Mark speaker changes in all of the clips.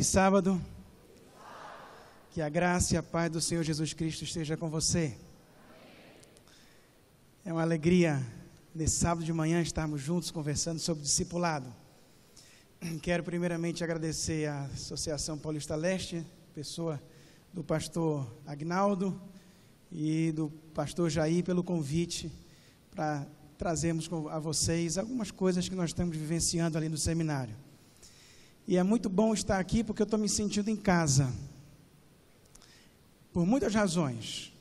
Speaker 1: Feliz sábado. Que a graça e a paz do Senhor Jesus Cristo esteja com você. É uma alegria, nesse sábado de manhã, estarmos juntos conversando sobre discipulado. Quero primeiramente agradecer à Associação Paulista Leste, pessoa do pastor Agnaldo e do pastor Jair, pelo convite para trazermos a vocês algumas coisas que nós estamos vivenciando ali no seminário. E é muito bom estar aqui porque eu estou me sentindo em casa, por muitas razões.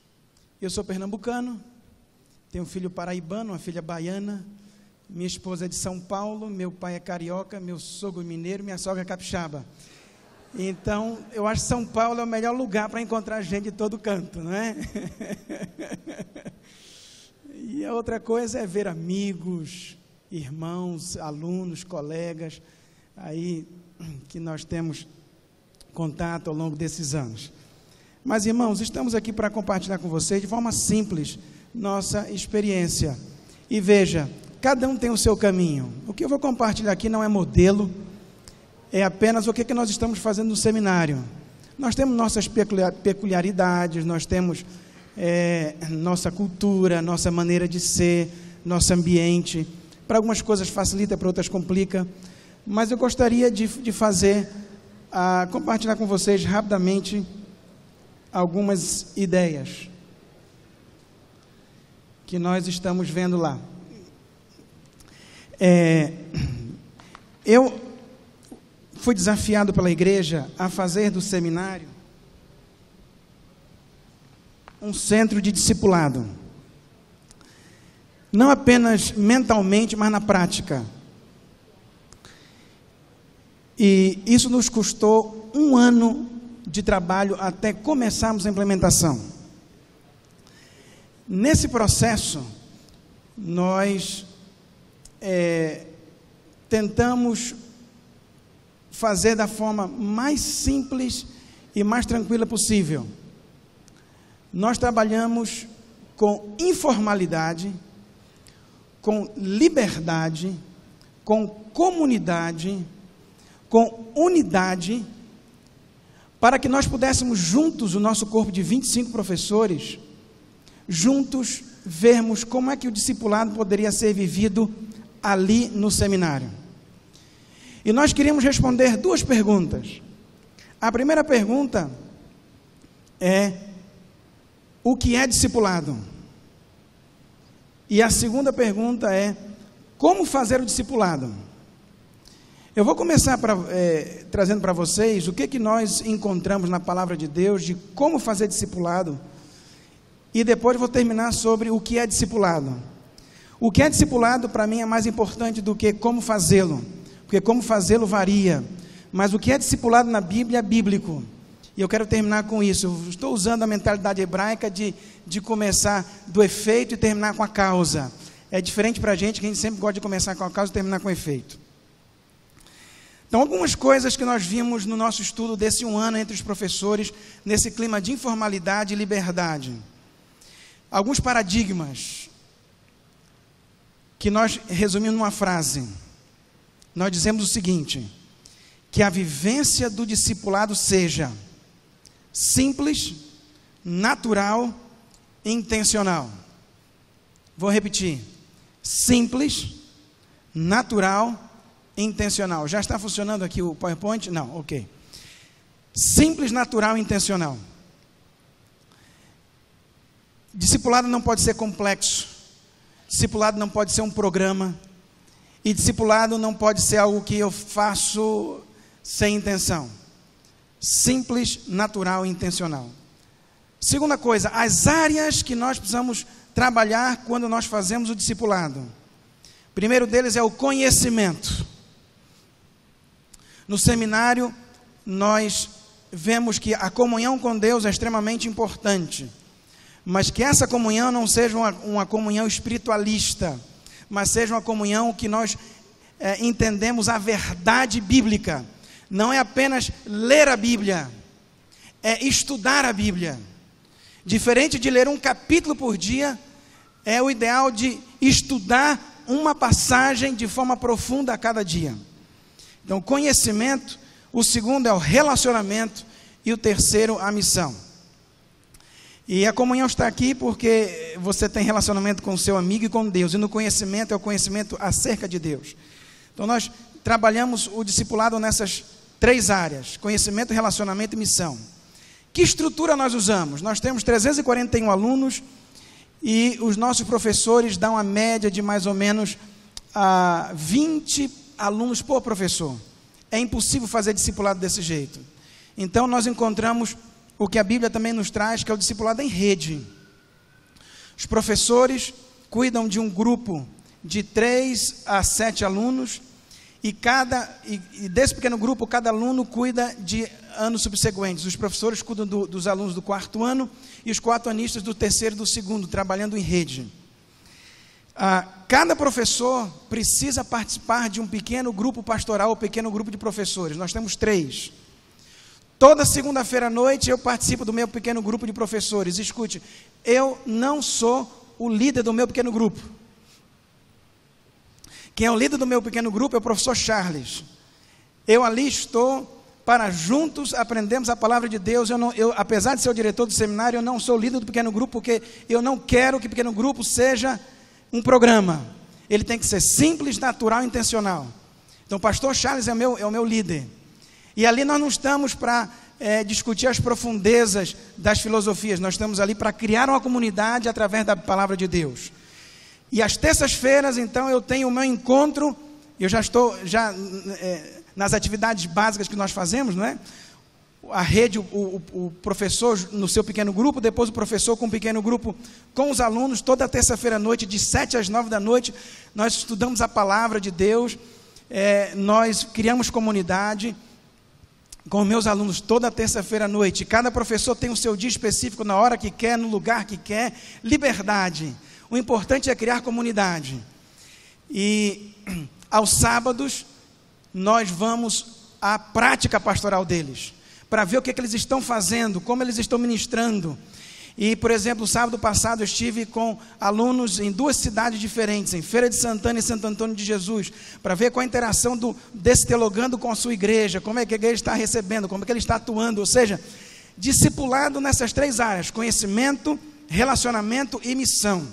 Speaker 1: Eu sou pernambucano, tenho um filho paraibano, uma filha baiana, minha esposa é de São Paulo, meu pai é carioca, meu sogro mineiro, minha sogra é capixaba. Então, eu acho que São Paulo é o melhor lugar para encontrar gente de todo canto, não é? E a outra coisa é ver amigos, irmãos, alunos, colegas, aí que nós temos contato ao longo desses anos. Mas, irmãos, estamos aqui para compartilhar com vocês de forma simples nossa experiência. E veja, cada um tem o seu caminho. O que eu vou compartilhar aqui não é modelo, é apenas o que nós estamos fazendo no seminário. Nós temos nossas peculiaridades, nós temos nossa cultura, nossa maneira de ser, nosso ambiente. Para algumas coisas facilita, para outras complica. Mas eu gostaria de compartilhar com vocês rapidamente algumas ideias que nós estamos vendo lá. Eu fui desafiado pela igreja a fazer do seminário um centro de discipulado. Não apenas mentalmente, mas na prática. E isso nos custou 1 ano de trabalho até começarmos a implementação. Nesse processo, nós tentamos fazer da forma mais simples e mais tranquila possível. Nós trabalhamos com informalidade, com liberdade, com comunidade, com unidade, para que nós pudéssemos juntos, o nosso corpo de 25 professores, juntos vermos como é que o discipulado poderia ser vivido ali no seminário. E nós queríamos responder 2 perguntas. A primeira pergunta é: o que é discipulado? E a segunda pergunta é: como fazer o discipulado? Eu vou começar trazendo para vocês o que nós encontramos na palavra de Deus de como fazer discipulado, e depois vou terminar sobre o que é discipulado. O que é discipulado para mim é mais importante do que como fazê-lo, porque como fazê-lo varia, mas o que é discipulado na Bíblia é bíblico, e eu quero terminar com isso. Eu estou usando a mentalidade hebraica de começar do efeito e terminar com a causa. É diferente para a gente, que a gente sempre gosta de começar com a causa e terminar com o efeito. Então, algumas coisas que nós vimos no nosso estudo desse 1 ano entre os professores, nesse clima de informalidade e liberdade. Alguns paradigmas que nós resumimos numa frase. Nós dizemos o seguinte: que a vivência do discipulado seja simples, natural e intencional. Vou repetir: simples, natural e intencional. Já está funcionando aqui o PowerPoint? Não, ok. Simples, natural e intencional. Discipulado não pode ser complexo. Discipulado não pode ser um programa. E discipulado não pode ser algo que eu faço sem intenção. Simples, natural e intencional. Segunda coisa, as áreas que nós precisamos trabalhar quando nós fazemos o discipulado. O primeiro deles é o conhecimento. No seminário, nós vemos que a comunhão com Deus é extremamente importante, mas que essa comunhão não seja uma comunhão espiritualista, mas seja uma comunhão que nós entendemos a verdade bíblica. Não é apenas ler a Bíblia, é estudar a Bíblia. Diferente de ler um capítulo por dia, é o ideal de estudar uma passagem de forma profunda a cada dia. Então, conhecimento, o segundo é o relacionamento e o terceiro, a missão. E a comunhão está aqui porque você tem relacionamento com o seu amigo e com Deus, e no conhecimento é o conhecimento acerca de Deus. Então nós trabalhamos o discipulado nessas 3 áreas: conhecimento, relacionamento e missão. Que estrutura nós usamos? Nós temos 341 alunos e os nossos professores dão a média de mais ou menos 20 alunos por professor. É impossível fazer discipulado desse jeito. Então nós encontramos o que a Bíblia também nos traz, que é o discipulado em rede. Os professores cuidam de um grupo de 3 a 7 alunos, e desse pequeno grupo, cada aluno cuida de anos subsequentes. Os professores cuidam dos alunos do 4º ano, e os 4anistas do 3º e do 2º, trabalhando em rede. Cada professor precisa participar de um pequeno grupo pastoral, ou pequeno grupo de professores. Nós temos 3. Toda segunda-feira à noite eu participo do meu pequeno grupo de professores. Escute, eu não sou o líder do meu pequeno grupo. Quem é o líder do meu pequeno grupo é o professor Charles. Eu ali estou para juntos aprendermos a palavra de Deus. Apesar de ser o diretor do seminário, eu não sou o líder do pequeno grupo, porque eu não quero que o pequeno grupo seja um programa. Ele tem que ser simples, natural e intencional. Então o pastor Charles é o meu líder. E ali nós não estamos para discutir as profundezas das filosofias. Nós estamos ali para criar uma comunidade através da palavra de Deus. E às terças-feiras, então, eu tenho o meu encontro. Eu já estou nas atividades básicas que nós fazemos, não é? A rede, o professor no seu pequeno grupo, depois o professor com um pequeno grupo com os alunos. Toda terça-feira à noite, de 7 às 9 da noite, nós estudamos a palavra de Deus. Nós criamos comunidade com meus alunos toda terça-feira à noite. Cada professor tem o seu dia específico, na hora que quer, no lugar que quer. Liberdade. O importante é criar comunidade. E aos sábados nós vamos à prática pastoral deles, para ver o que eles estão fazendo, como eles estão ministrando. E, por exemplo, sábado passado eu estive com alunos em 2 cidades diferentes, em Feira de Santana e Santo Antônio de Jesus, para ver qual a interação desse teologando com a sua igreja, como é que a igreja está recebendo, como é que ele está atuando. Ou seja, discipulado nessas 3 áreas: conhecimento, relacionamento e missão.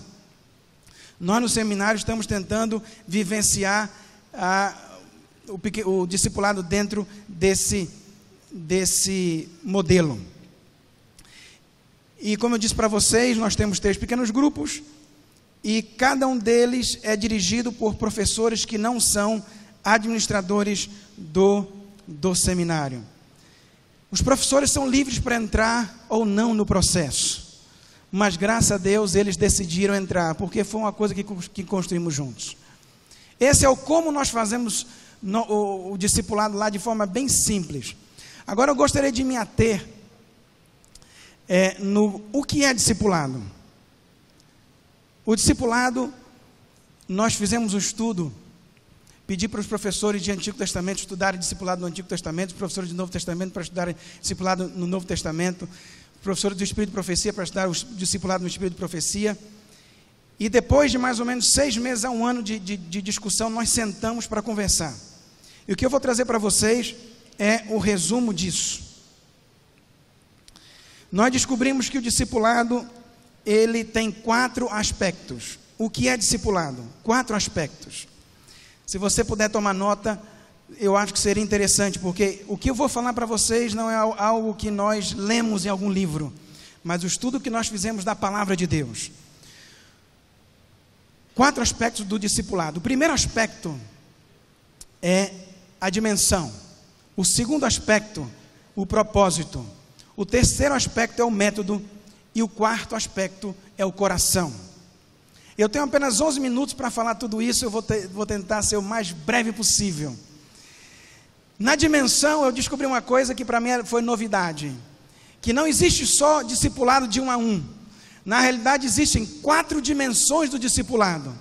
Speaker 1: Nós no seminário estamos tentando vivenciar o discipulado dentro desse modelo. E como eu disse para vocês, nós temos 3 pequenos grupos, e cada um deles é dirigido por professores que não são administradores do seminário. Os professores são livres para entrar ou não no processo, mas graças a Deus eles decidiram entrar, porque foi uma coisa que construímos juntos. Esse é o como nós fazemos o discipulado lá, de forma bem simples. Agora eu gostaria de me ater o que é discipulado. O discipulado, nós fizemos um estudo, pedi para os professores de Antigo Testamento estudarem discipulado no Antigo Testamento, os professores do Novo Testamento para estudarem discipulado no Novo Testamento, os professores do Espírito de Profecia para estudar o discipulado no Espírito de Profecia. E depois de mais ou menos 6 meses a 1 ano de discussão, nós sentamos para conversar. E o que eu vou trazer para vocês é o resumo disso. Nós descobrimos que o discipulado, ele tem 4 aspectos. O que é discipulado? 4 aspectos. Se você puder tomar nota, eu acho que seria interessante, porque o que eu vou falar para vocês não é algo que nós lemos em algum livro, mas o estudo que nós fizemos da palavra de Deus. 4 aspectos do discipulado. O primeiro aspecto é a dimensão. O segundo aspecto, o propósito. O terceiro aspecto é o método. E o 4º aspecto é o coração. Eu tenho apenas 11 minutos para falar tudo isso. Eu vou tentar ser o mais breve possível. Na dimensão, eu descobri uma coisa que para mim foi novidade. Que não existe só discipulado de 1 a 1. Na realidade, existem 4 dimensões do discipulado.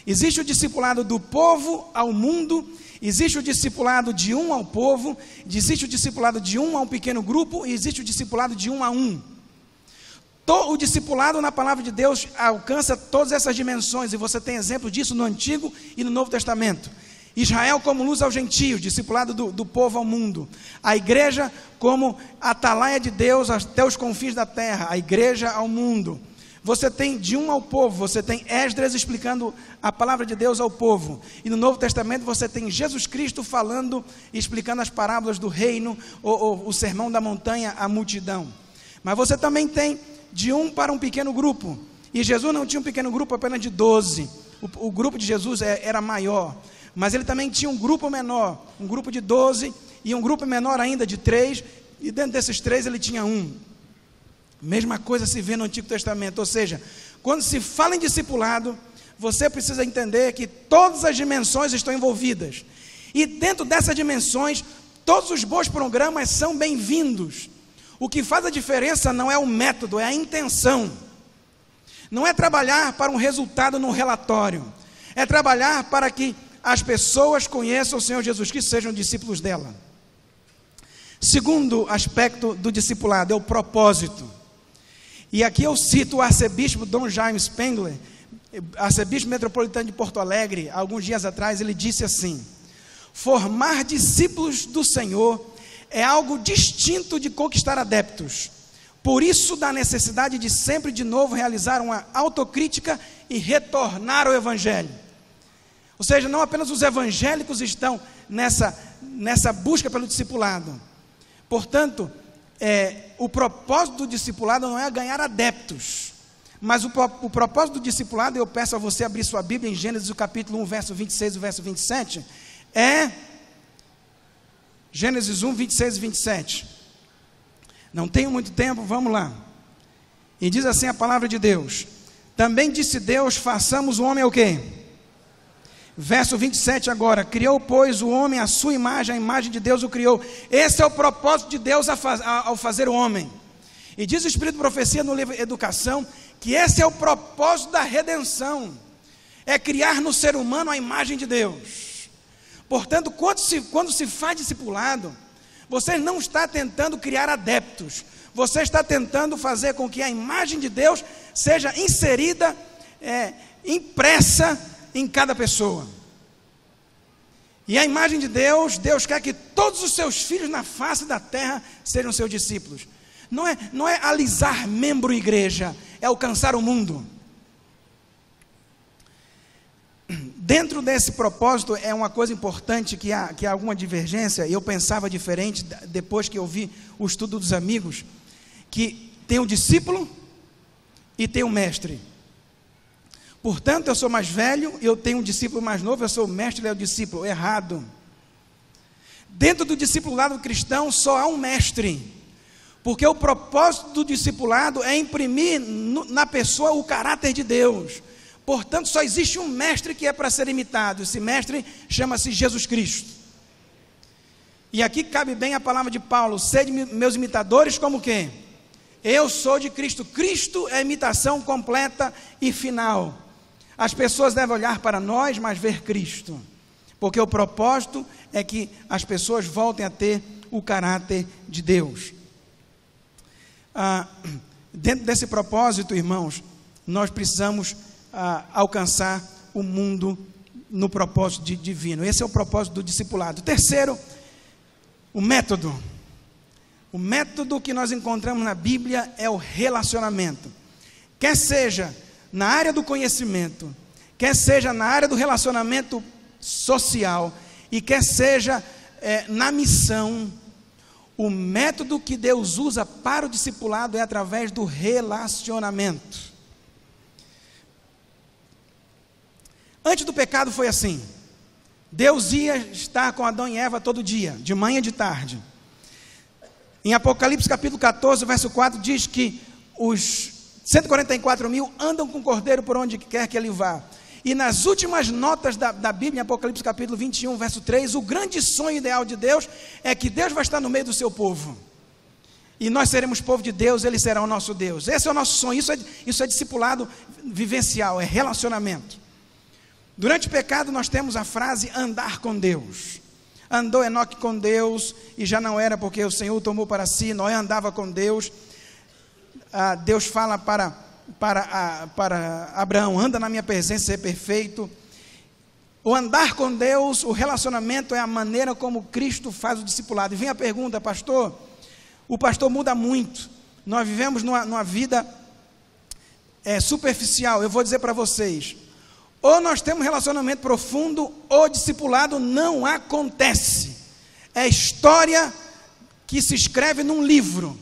Speaker 1: Existe o discipulado do povo ao mundo. Existe o discipulado de 1 ao povo, existe o discipulado de 1 a um pequeno grupo, e existe o discipulado de 1 a 1. O discipulado na palavra de Deus alcança todas essas dimensões, e você tem exemplo disso no Antigo e no Novo Testamento. Israel como luz aos gentios, discipulado do povo ao mundo. A igreja como atalaia de Deus até os confins da terra, a igreja ao mundo. Você tem de um ao povo, você tem Esdras explicando a palavra de Deus ao povo. E no Novo Testamento você tem Jesus Cristo falando e explicando as parábolas do reino, ou o sermão da montanha à multidão. Mas você também tem de um para um pequeno grupo. E Jesus não tinha um pequeno grupo apenas de 12. O grupo de Jesus era maior. Mas ele também tinha um grupo menor, um grupo de 12 e um grupo menor ainda de 3. E dentro desses 3 ele tinha um. Mesma coisa se vê no Antigo Testamento, ou seja, quando se fala em discipulado, você precisa entender que todas as dimensões estão envolvidas, e dentro dessas dimensões, todos os bons programas são bem-vindos. O que faz a diferença não é o método, é a intenção. Não é trabalhar para um resultado no relatório, é trabalhar para que as pessoas conheçam o Senhor Jesus Cristo, sejam discípulos dela. Segundo aspecto do discipulado é o propósito. E aqui eu cito o arcebispo Dom Jaime Spengler, arcebispo metropolitano de Porto Alegre. Alguns dias atrás ele disse assim: formar discípulos do Senhor é algo distinto de conquistar adeptos. Por isso da necessidade de sempre de novo realizar uma autocrítica e retornar ao Evangelho. Ou seja, não apenas os evangélicos estão nessa busca pelo discipulado. Portanto, o propósito do discipulado não é ganhar adeptos, mas o propósito do discipulado, eu peço a você abrir sua Bíblia em Gênesis, o capítulo 1, verso 26 e verso 27, é Gênesis 1, 26 e 27. Não tenho muito tempo, vamos lá. E diz assim a palavra de Deus: também disse Deus, façamos o homem o quê? Verso 27 agora: criou, pois, o homem à sua imagem, a imagem de Deus o criou. Esse é o propósito de Deus ao fazer o homem. E diz o Espírito de Profecia no livro Educação, que esse é o propósito da redenção, é criar no ser humano a imagem de Deus. Portanto, quando se faz discipulado, você não está tentando criar adeptos, você está tentando fazer com que a imagem de Deus seja inserida, impressa em cada pessoa. E a imagem de Deus, Deus quer que todos os seus filhos na face da terra sejam seus discípulos. Não é alisar membro igreja, é alcançar o mundo. Dentro desse propósito é uma coisa importante que há alguma divergência, e eu pensava diferente depois que eu vi o estudo dos amigos, que tem o discípulo e tem o mestre. Portanto, eu sou mais velho, eu tenho um discípulo mais novo, eu sou o mestre, ele é o discípulo. Errado. Dentro do discipulado cristão só há um mestre, porque o propósito do discipulado é imprimir na pessoa o caráter de Deus. Portanto, só existe um mestre que é para ser imitado. Esse mestre chama-se Jesus Cristo. E aqui cabe bem a palavra de Paulo: sede meus imitadores como o quê? Eu sou de Cristo. Cristo é a imitação completa e final. As pessoas devem olhar para nós, mas ver Cristo, porque o propósito é que as pessoas voltem a ter o caráter de Deus. Dentro desse propósito, irmãos, nós precisamos alcançar o mundo no propósito divino. Esse é o propósito do discipulado. Terceiro, o método. O método que nós encontramos na Bíblia é o relacionamento. Quer seja na área do conhecimento, quer seja na área do relacionamento social, e quer seja na missão, o método que Deus usa para o discipulado é através do relacionamento. Antes do pecado foi assim: Deus ia estar com Adão e Eva todo dia, de manhã e de tarde. Em Apocalipse capítulo 14, verso 4, diz que os 144 mil andam com o cordeiro por onde quer que ele vá. E nas últimas notas da Bíblia, em Apocalipse capítulo 21, verso 3, o grande sonho ideal de Deus é que Deus vai estar no meio do seu povo. E nós seremos povo de Deus, Ele será o nosso Deus. Esse é o nosso sonho, isso é discipulado vivencial, é relacionamento. Durante o pecado nós temos a frase andar com Deus. Andou Enoque com Deus, e já não era porque o Senhor o tomou para si. Noé andava com Deus. Deus fala para Abraão: anda na minha presença, ser perfeito. O andar com Deus, o relacionamento é a maneira como Cristo faz o discipulado. E vem a pergunta, pastor, o pastor muda muito. Nós vivemos numa vida superficial. Eu vou dizer para vocês, ou nós temos um relacionamento profundo, ou discipulado não acontece. É história que se escreve num livro.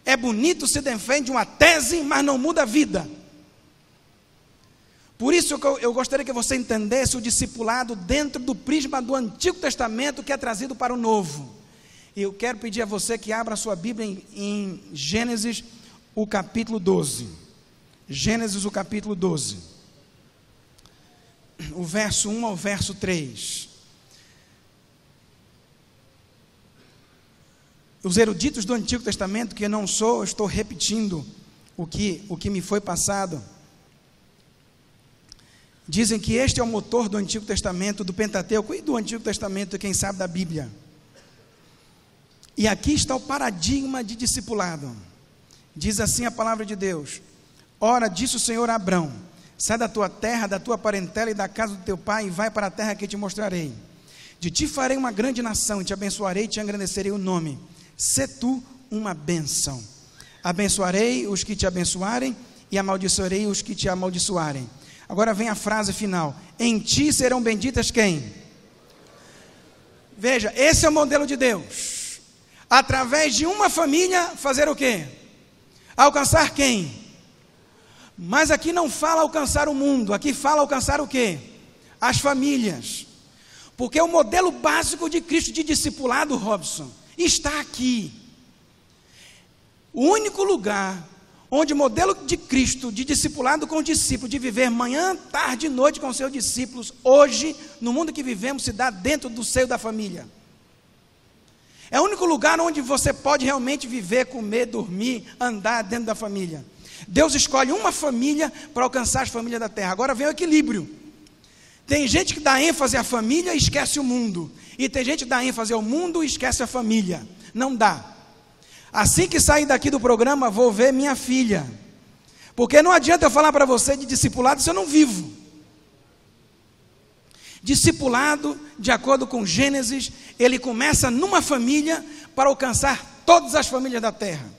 Speaker 1: É bonito, se defende uma tese, mas não muda a vida. Por isso eu gostaria que você entendesse o discipulado dentro do prisma do Antigo Testamento que é trazido para o Novo. E eu quero pedir a você que abra a sua Bíblia em Gênesis, o capítulo 12. Gênesis, o capítulo 12. O verso 1 ao verso 3. Os eruditos do Antigo Testamento, que eu não sou, eu estou repetindo o que me foi passado, dizem que este é o motor do Antigo Testamento, do Pentateuco e do Antigo Testamento, quem sabe da Bíblia. E aqui está o paradigma de discipulado. Diz assim a palavra de Deus: ora, disse o Senhor a Abrão: sai da tua terra, da tua parentela e da casa do teu pai, e vai para a terra que te mostrarei. De ti farei uma grande nação, e te abençoarei e te engrandecerei o nome. Sê tu uma bênção. Abençoarei os que te abençoarem, e amaldiçoarei os que te amaldiçoarem. Agora vem a frase final: em ti serão benditas quem? Veja, esse é o modelo de Deus. Através de uma família, fazer o quê? Alcançar quem? Mas aqui não fala alcançar o mundo, aqui fala alcançar o quê? As famílias. Porque o modelo básico de Cristo de discipulado, Robson, está aqui. O único lugar onde o modelo de Cristo, de discipulado com o discípulo, de viver manhã, tarde e noite com seus discípulos, hoje, no mundo que vivemos, se dá dentro do seio da família. É o único lugar onde você pode realmente viver, comer, dormir, andar dentro da família. Deus escolhe uma família para alcançar as famílias da terra. Agora vem o equilíbrio. Tem gente que dá ênfase à família e esquece o mundo. E tem gente que dá ênfase ao mundo e esquece a família. Não dá. Assim que sair daqui do programa, vou ver minha filha. Porque não adianta eu falar para você de discipulado se eu não vivo. Discipulado, de acordo com Gênesis, ele começa numa família para alcançar todas as famílias da terra.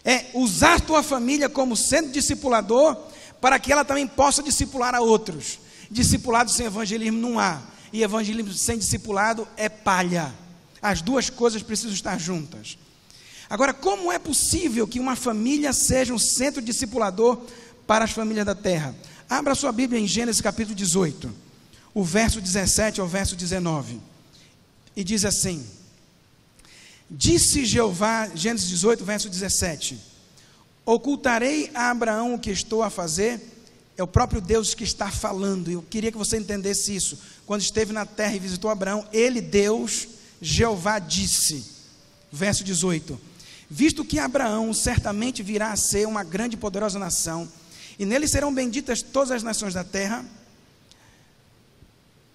Speaker 1: É usar tua família como sendo discipulador, para que ela também possa discipular a outros. Discipulado sem evangelismo não há. E evangelismo sem discipulado é palha. As duas coisas precisam estar juntas. Agora, como é possível que uma família seja um centro discipulador para as famílias da terra? Abra sua Bíblia em Gênesis capítulo 18, o verso 17 ao verso 19. E diz assim: disse Jeová, Gênesis 18, verso 17: ocultarei a Abraão o que estou a fazer. É o próprio Deus que está falando. Eu queria que você entendesse isso. Quando esteve na terra e visitou Abraão, ele, Deus, Jeová, disse, verso 18: visto que Abraão certamente virá a ser uma grande e poderosa nação, e nele serão benditas todas as nações da terra.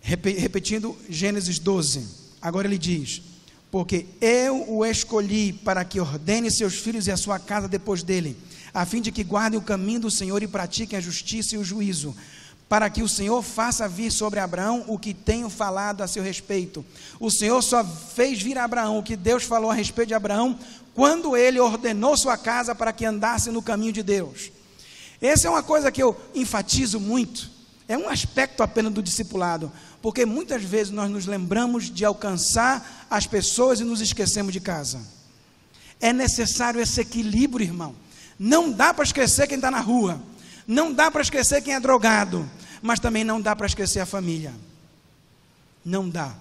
Speaker 1: Repetindo Gênesis 12, agora ele diz: porque eu o escolhi para que ordene seus filhos e a sua casa depois dele, a fim de que guardem o caminho do Senhor e pratiquem a justiça e o juízo, para que o Senhor faça vir sobre Abraão o que tenho falado a seu respeito. O Senhor só fez vir a Abraão o que Deus falou a respeito de Abraão, quando ele ordenou sua casa para que andasse no caminho de Deus. Essa é uma coisa que eu enfatizo muito, é um aspecto apenas do discipulado, porque muitas vezes nós nos lembramos de alcançar as pessoas e nos esquecemos de casa. É necessário esse equilíbrio, irmão. Não dá para esquecer quem está na rua, não dá para esquecer quem é drogado, mas também não dá para esquecer a família. Não dá.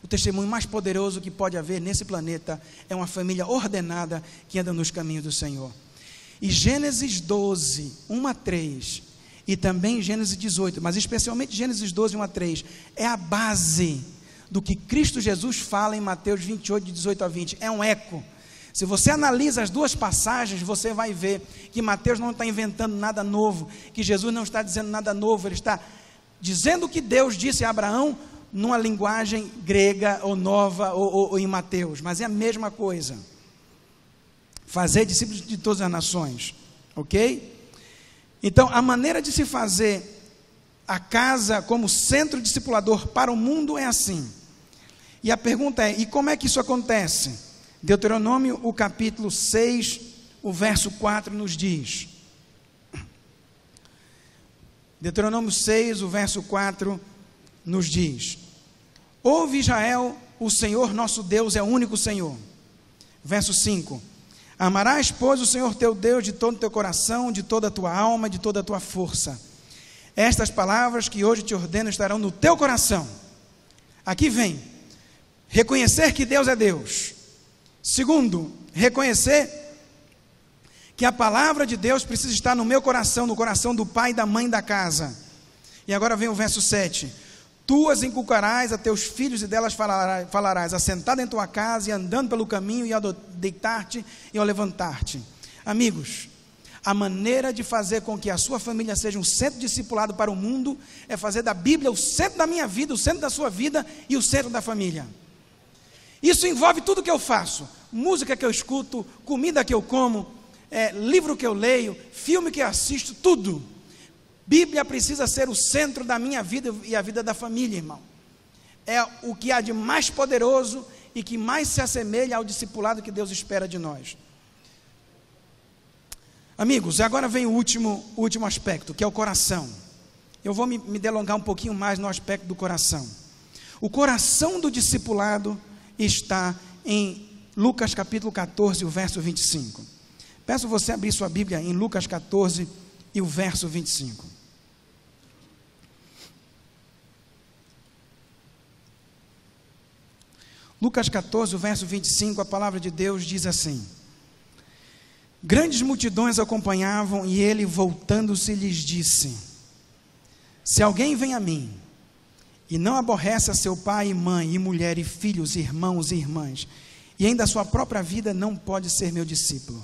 Speaker 1: O testemunho mais poderoso que pode haver nesse planeta é uma família ordenada que anda nos caminhos do Senhor. E Gênesis 12, 1 a 3, e também Gênesis 18, mas especialmente Gênesis 12, 1 a 3, é a base do que Cristo Jesus fala em Mateus 28, de 18 a 20, é um eco. Se você analisa as duas passagens, você vai ver que Mateus não está inventando nada novo, que Jesus não está dizendo nada novo, ele está dizendo o que Deus disse a Abraão, numa linguagem grega ou nova, ou em Mateus, mas é a mesma coisa. Fazer discípulos de todas as nações, ok? Então, a maneira de se fazer a casa como centro discipulador para o mundo é assim. E a pergunta é, e como é que isso acontece? Deuteronômio, o capítulo 6, o verso 4 nos diz. Deuteronômio 6, o verso 4 nos diz: ouve, Israel, o Senhor nosso Deus é o único Senhor. Verso 5: amarás, pois, o Senhor teu Deus de todo o teu coração, de toda a tua alma, de toda a tua força. Estas palavras que hoje te ordeno estarão no teu coração. Aqui vem, reconhecer que Deus é Deus. Segundo, reconhecer que a palavra de Deus precisa estar no meu coração, no coração do pai e da mãe da casa. E agora vem o verso 7: tu as inculcarás a teus filhos e delas falarás, assentado em tua casa e andando pelo caminho, e ao deitar-te e ao levantar-te. Amigos, a maneira de fazer com que a sua família seja um centro discipulado para o mundo é fazer da Bíblia o centro da minha vida, o centro da sua vida e o centro da família. Isso envolve tudo que eu faço: música que eu escuto, comida que eu como, livro que eu leio, filme que eu assisto, tudo. Bíblia precisa ser o centro da minha vida e a vida da família, irmão. É o que há de mais poderoso e que mais se assemelha ao discipulado que Deus espera de nós. Amigos, agora vem o último aspecto, que é o coração. Eu vou me delongar um pouquinho mais no aspecto do coração. O coração do discipulado está em Lucas capítulo 14, o verso 25. Peço você abrir sua Bíblia em Lucas 14 e o verso 25. Lucas 14, o verso 25, a palavra de Deus diz assim: grandes multidões acompanhavam, e ele, voltando-se, lhes disse: se alguém vem a mim e não aborrece a seu pai e mãe, e mulher, e filhos, irmãos e irmãs, e ainda a sua própria vida, não pode ser meu discípulo.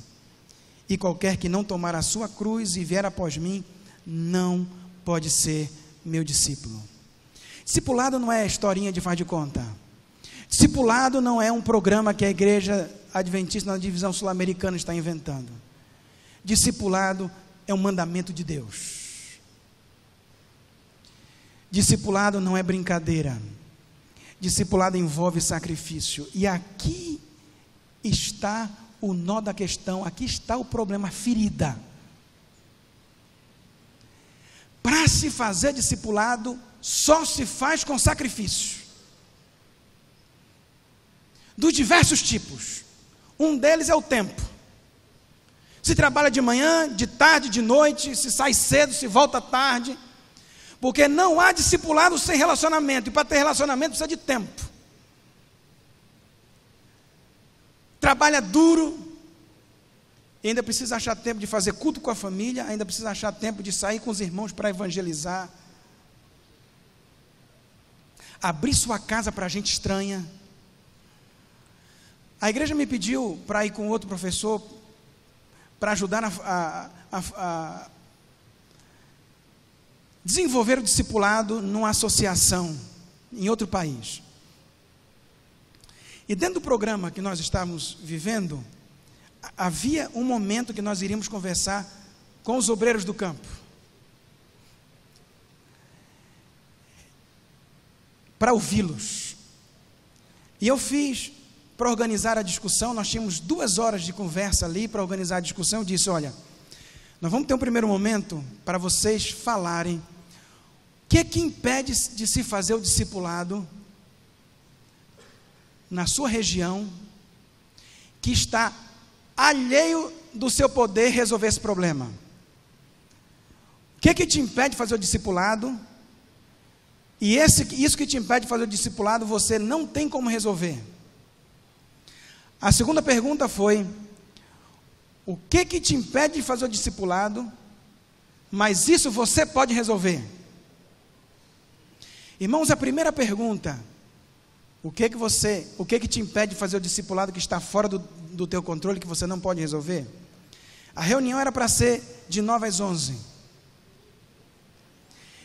Speaker 1: E qualquer que não tomar a sua cruz e vier após mim, não pode ser meu discípulo. Discipulado não é historinha de faz de conta. Discipulado não é um programa que a Igreja Adventista na divisão sul-americana está inventando. Discipulado é um mandamento de Deus. Discipulado não é brincadeira. Discipulado envolve sacrifício. E aqui está o nó da questão, aqui está o problema, a ferida. Para se fazer discipulado, só se faz com sacrifício. Dos diversos tipos. Um deles é o tempo. Se trabalha de manhã, de tarde, de noite, se sai cedo, se volta tarde. Porque não há discipulado sem relacionamento. E para ter relacionamento precisa de tempo. Trabalha duro, e ainda precisa achar tempo de fazer culto com a família, ainda precisa achar tempo de sair com os irmãos para evangelizar, abrir sua casa para gente estranha. A igreja me pediu para ir com outro professor, para ajudar a desenvolver o discipulado numa associação, em outro país. E dentro do programa que nós estávamos vivendo, havia um momento que nós iríamos conversar com os obreiros do campo, para ouvi-los. E eu fiz, para organizar a discussão, nós tínhamos 2 horas de conversa ali para organizar a discussão. Eu disse: olha, nós vamos ter um primeiro momento para vocês falarem o que impede de se fazer o discipulado na sua região, que está alheio do seu poder resolver esse problema. O que te impede de fazer o discipulado? E isso que te impede de fazer o discipulado, você não tem como resolver. A segunda pergunta foi: o que te impede de fazer o discipulado, mas isso você pode resolver? Irmãos, a primeira pergunta, o que te impede de fazer o discipulado que está fora do teu controle, que você não pode resolver? A reunião era para ser de 9 às 11.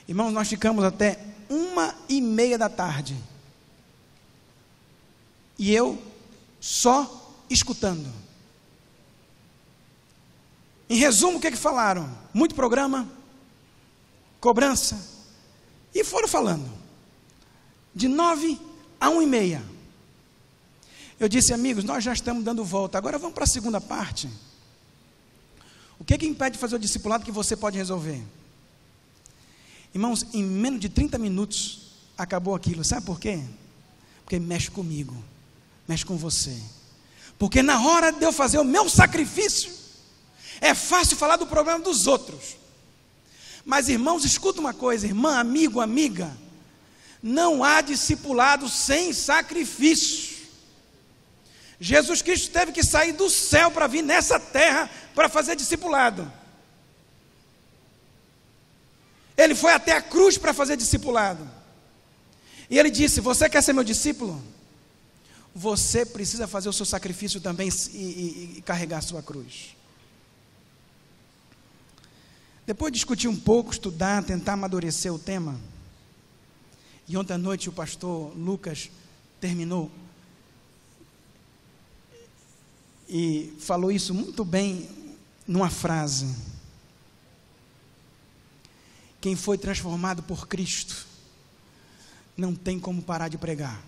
Speaker 1: Irmãos, nós ficamos até 1h30 da tarde. E eu só escutando. Em resumo, o que falaram? Muito programa, cobrança, E foram falando, de 9 a 1h30. Eu disse, amigos, nós já estamos dando volta, agora vamos para a segunda parte. O que impede de fazer o discipulado que você pode resolver? Irmãos, em menos de 30 minutos, acabou aquilo, sabe por quê? Porque mexe comigo, mexe com você. Porque na hora de eu fazer o meu sacrifício, é fácil falar do problema dos outros. Mas irmãos, escuta uma coisa, irmã, amigo, amiga, não há discipulado sem sacrifício. Jesus Cristo teve que sair do céu para vir nessa terra para fazer discipulado. Ele foi até a cruz para fazer discipulado. E ele disse, você quer ser meu discípulo? Você precisa fazer o seu sacrifício também e carregar a sua cruz. Depois de discutir um pouco, estudar, tentar amadurecer o tema, e ontem à noite o pastor Lucas terminou e falou isso muito bem numa frase: quem foi transformado por Cristo não tem como parar de pregar.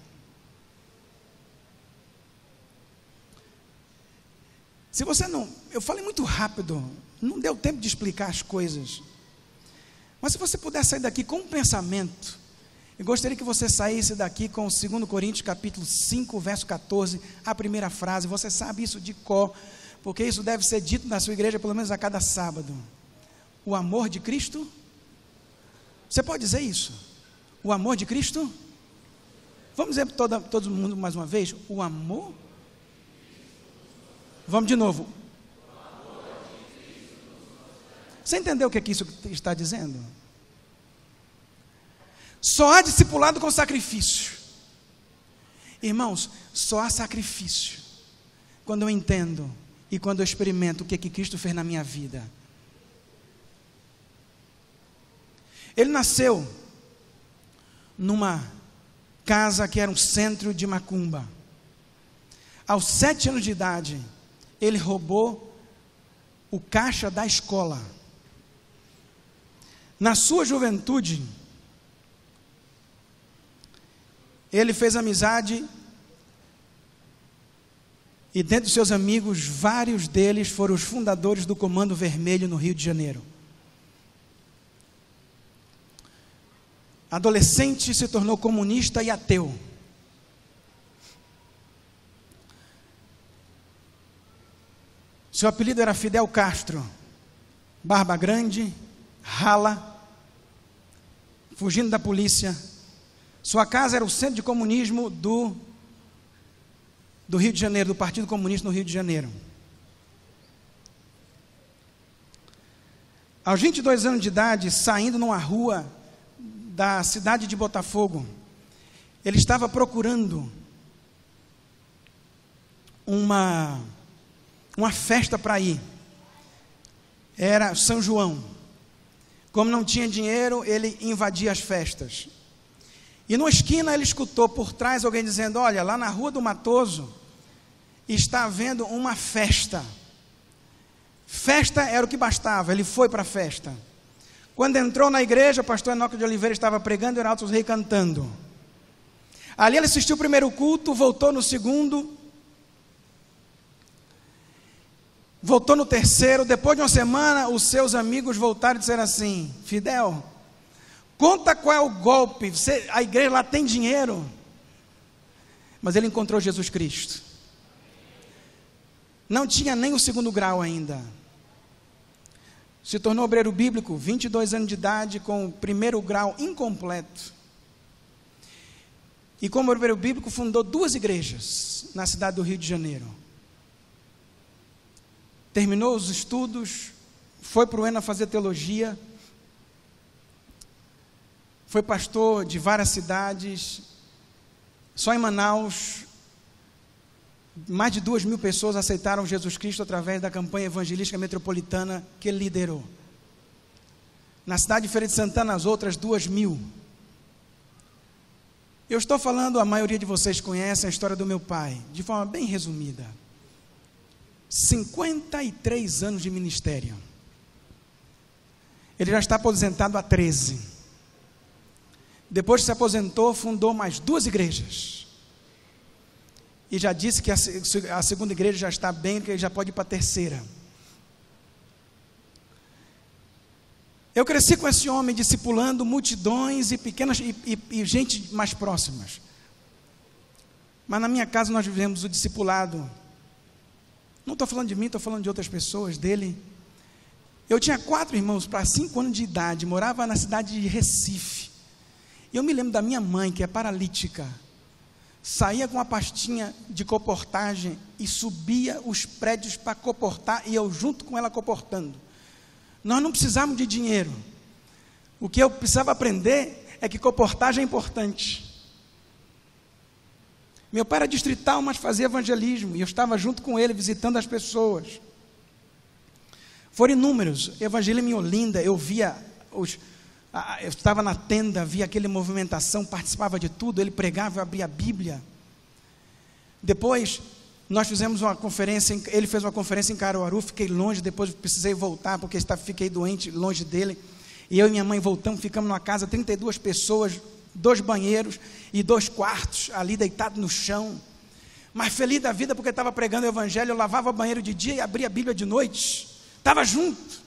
Speaker 1: Se você não, eu falei muito rápido, não deu tempo de explicar as coisas, mas se você puder sair daqui com um pensamento, eu gostaria que você saísse daqui com 2 Coríntios capítulo 5, verso 14, a primeira frase. Você sabe isso de cor, porque isso deve ser dito na sua igreja pelo menos a cada sábado. O amor de Cristo, você pode dizer isso? O amor de Cristo? Vamos dizer todo mundo mais uma vez, o amor? Vamos de novo. Você entendeu o que isso está dizendo? Só há discipulado com sacrifício. Irmãos, só há sacrifício quando eu entendo e quando eu experimento o que Cristo fez na minha vida. Ele nasceu numa casa que era um centro de macumba. Aos 7 anos de idade, ele roubou o caixa da escola. Na sua juventude, ele fez amizade, e dentre os seus amigos, vários deles foram os fundadores do Comando Vermelho no Rio de Janeiro. Adolescente, se tornou comunista e ateu. Seu apelido era Fidel Castro, barba grande, rala, fugindo da polícia. Sua casa era o centro de comunismo do Rio de Janeiro, do Partido Comunista no Rio de Janeiro. Aos 22 anos de idade, saindo numa rua da cidade de Botafogo, ele estava procurando uma festa para ir. Era São João. Como não tinha dinheiro, ele invadia as festas. E numa esquina ele escutou por trás alguém dizendo: olha, lá na Rua do Matoso está havendo uma festa. Festa era o que bastava, ele foi para a festa. Quando entrou na igreja, o pastor Enoque de Oliveira estava pregando e Heraldo dos Reis cantando. Ali ele assistiu o primeiro culto, voltou no segundo, voltou no terceiro. Depois de uma semana, os seus amigos voltaram e disseram assim: Fidel, conta qual é o golpe, a igreja lá tem dinheiro. Mas ele encontrou Jesus Cristo. Não tinha nem o 2º grau ainda. Se tornou obreiro bíblico, 22 anos de idade, com o 1º grau incompleto. E como obreiro bíblico, fundou 2 igrejas na cidade do Rio de Janeiro. Terminou os estudos, foi para o ENA fazer teologia, foi pastor de várias cidades. Só em Manaus, mais de 2.000 pessoas aceitaram Jesus Cristo através da campanha evangelística metropolitana que ele liderou. Na cidade de Feira de Santana, as outras 2.000. Eu estou falando, a maioria de vocês conhece a história do meu pai, de forma bem resumida. 53 anos de ministério. Ele já está aposentado há 13. Depois que se aposentou, fundou mais 2 igrejas. E já disse que a segunda igreja já está bem, que ele já pode ir para a terceira. Eu cresci com esse homem discipulando multidões e pequenas e gente mais próximas. Mas na minha casa nós vivemos o discipulado. Não estou falando de mim, estou falando de outras pessoas, dele. Eu tinha 4 irmãos para 5 anos de idade, morava na cidade de Recife. E eu me lembro da minha mãe, que é paralítica, saía com uma pastinha de comportagem e subia os prédios para comportar, e eu junto com ela comportando. Nós não precisávamos de dinheiro. O que eu precisava aprender é que comportagem é importante. Meu pai era distrital, mas fazia evangelismo, e eu estava junto com ele, visitando as pessoas. Foram inúmeros, evangelismo em Olinda, eu via, eu estava na tenda, via aquele movimentação, participava de tudo, ele pregava, eu abria a Bíblia. Depois, nós fizemos uma conferência, ele fez uma conferência em Caruaru, fiquei longe, depois precisei voltar, porque fiquei doente, longe dele, e eu e minha mãe voltamos, ficamos numa casa, 32 pessoas, 2 banheiros e 2 quartos, ali deitado no chão, mas feliz da vida, porque estava pregando o evangelho, eu lavava o banheiro de dia e abria a Bíblia de noite, estava junto.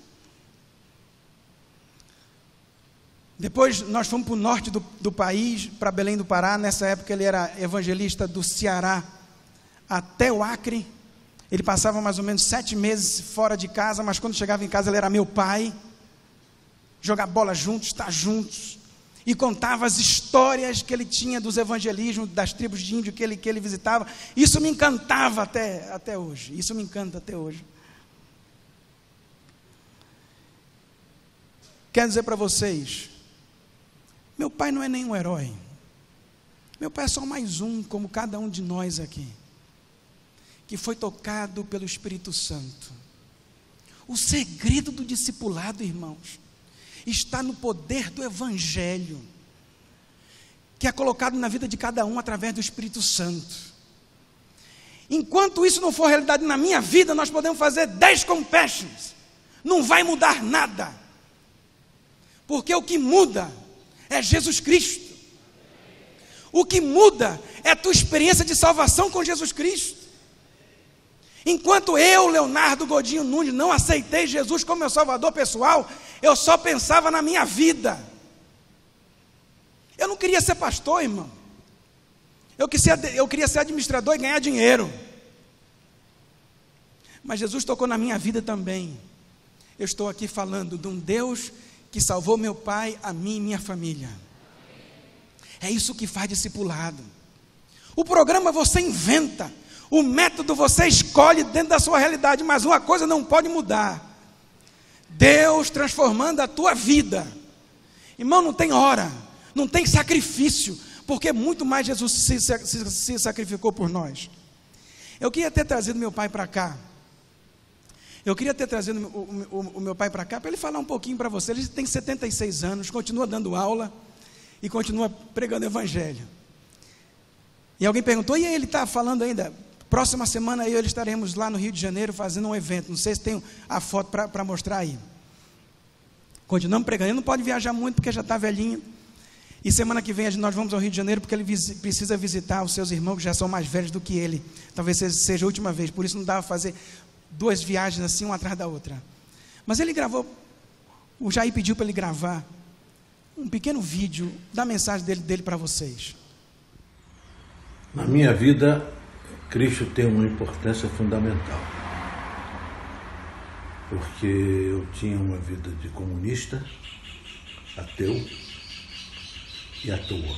Speaker 1: Depois nós fomos para o norte do país, para Belém do Pará. Nessa época ele era evangelista do Ceará até o Acre. Ele passava mais ou menos 7 meses fora de casa, mas quando chegava em casa ele era meu pai. Jogar bola juntos, estar juntos. E contava as histórias que ele tinha dos evangelismos, das tribos de índio que ele visitava. Isso me encantava até hoje. Isso me encanta até hoje. Quero dizer para vocês, meu pai não é nenhum herói. Meu pai é só mais um, como cada um de nós aqui, que foi tocado pelo Espírito Santo. O segredo do discipulado, irmãos, está no poder do Evangelho, que é colocado na vida de cada um através do Espírito Santo. Enquanto isso não for realidade na minha vida, nós podemos fazer 10 compassions, não vai mudar nada. Porque o que muda é Jesus Cristo. O que muda é a tua experiência de salvação com Jesus Cristo. Enquanto eu, Leonardo Godinho Nunes, não aceitei Jesus como meu salvador pessoal, eu só pensava na minha vida. Eu não queria ser pastor, irmão. Eu queria ser administrador e ganhar dinheiro. Mas Jesus tocou na minha vida também. Eu estou aqui falando de um Deus que salvou meu pai, a mim e minha família. É isso que faz discipulado. O programa você inventa, o método você escolhe dentro da sua realidade, mas uma coisa não pode mudar: Deus transformando a tua vida. Irmão, não tem hora, não tem sacrifício, porque muito mais Jesus se sacrificou por nós. Eu queria ter trazido meu pai para cá. Eu queria ter trazido o meu pai para cá, para ele falar um pouquinho para você. Ele tem 76 anos, continua dando aula e continua pregando o evangelho. E alguém perguntou, e aí, ele está falando ainda? Próxima semana eu e ele estaremos lá no Rio de Janeiro fazendo um evento. Não sei se tem a foto para mostrar aí. Continuamos pregando. Ele não pode viajar muito porque já está velhinho. E semana que vem nós vamos ao Rio de Janeiro porque ele precisa visitar os seus irmãos que já são mais velhos do que ele. Talvez seja a última vez, por isso não dá para fazer 2 viagens assim, uma atrás da outra. Mas ele gravou, o Jair pediu para ele gravar um pequeno vídeo da mensagem dele para vocês.
Speaker 2: Na minha vida, Cristo tem uma importância fundamental, porque eu tinha uma vida de comunista, ateu e à toa.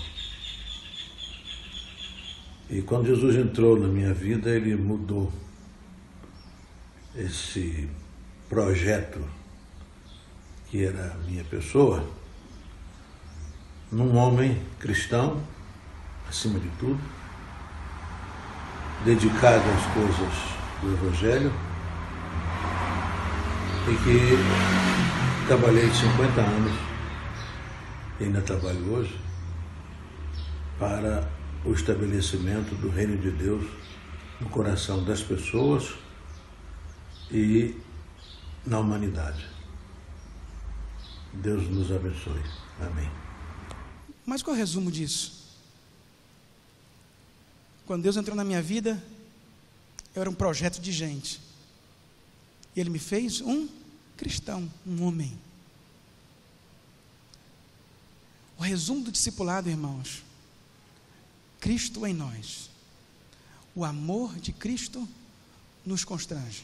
Speaker 2: E quando Jesus entrou na minha vida, ele mudou esse projeto que era a minha pessoa num homem cristão, acima de tudo, dedicado às coisas do Evangelho, e que trabalhei 50 anos, e ainda trabalho hoje, para o estabelecimento do reino de Deus no coração das pessoas e na humanidade. Deus nos abençoe. Amém.
Speaker 1: Mas qual é o resumo disso? Quando Deus entrou na minha vida, eu era um projeto de gente. E Ele me fez um cristão, um homem. O resumo do discipulado, irmãos: Cristo em nós. O amor de Cristo nos constrange.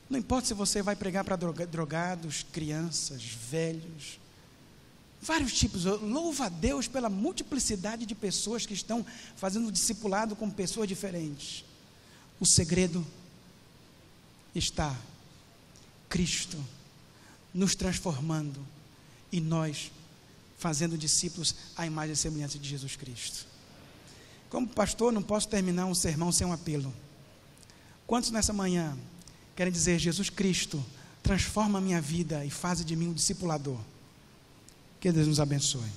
Speaker 1: Não importa se você vai pregar para drogados, crianças, velhos, vários tipos. Louva a Deus pela multiplicidade de pessoas que estão fazendo discipulado com pessoas diferentes. O segredo está Cristo nos transformando e nós fazendo discípulos à imagem e semelhança de Jesus Cristo. Como pastor, não posso terminar um sermão sem um apelo. Quantos nessa manhã querem dizer: Jesus Cristo, transforma a minha vida e faz de mim um discipulador? Que Deus nos abençoe.